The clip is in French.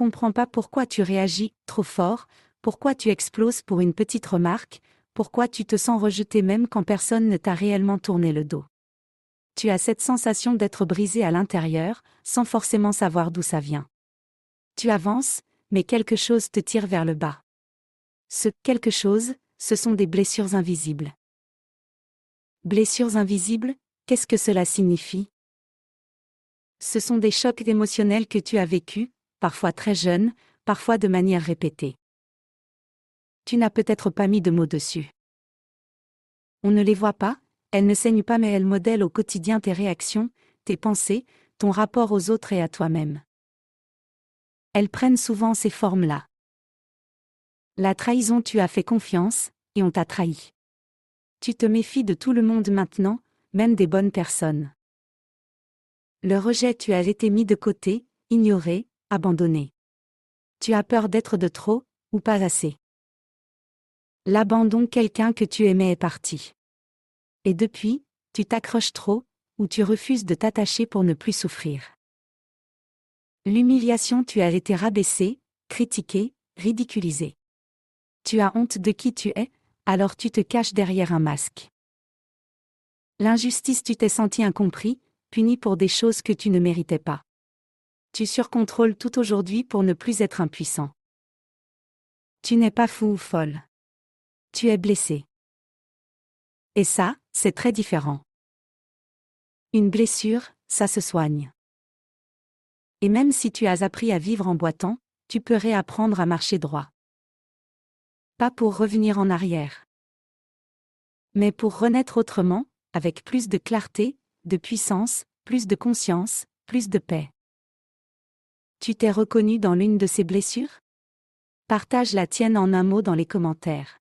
comprends pas pourquoi tu réagis trop fort, pourquoi tu exploses pour une petite remarque, pourquoi tu te sens rejeté même quand personne ne t'a réellement tourné le dos. Tu as cette sensation d'être brisé à l'intérieur, sans forcément savoir d'où ça vient. Tu avances, mais quelque chose te tire vers le bas. Ce quelque chose, ce sont des blessures invisibles. Blessures invisibles, qu'est-ce que cela signifie? Ce sont des chocs émotionnels que tu as vécus, parfois très jeune, parfois de manière répétée. Tu n'as peut-être pas mis de mots dessus. On ne les voit pas, elles ne saignent pas mais elles modèlent au quotidien tes réactions, tes pensées, ton rapport aux autres et à toi-même. Elles prennent souvent ces formes-là. La trahison, tu as fait confiance, et on t'a trahi. Tu te méfies de tout le monde maintenant, même des bonnes personnes. Le rejet, tu as été mis de côté, ignoré, abandonné. Tu as peur d'être de trop, ou pas assez. L'abandon, quelqu'un que tu aimais est parti. Et depuis, tu t'accroches trop, ou tu refuses de t'attacher pour ne plus souffrir. L'humiliation, tu as été rabaissé, critiqué, ridiculisé. Tu as honte de qui tu es, alors tu te caches derrière un masque. L'injustice, tu t'es senti incompris, puni pour des choses que tu ne méritais pas. Tu surcontrôles tout aujourd'hui pour ne plus être impuissant. Tu n'es pas fou ou folle. Tu es blessé. Et ça, c'est très différent. Une blessure, ça se soigne. Et même si tu as appris à vivre en boitant, tu peux réapprendre à marcher droit. Pas pour revenir en arrière, mais pour renaître autrement, avec plus de clarté, de puissance, plus de conscience, plus de paix. Tu t'es reconnu dans l'une de ces blessures? Partage la tienne en un mot dans les commentaires.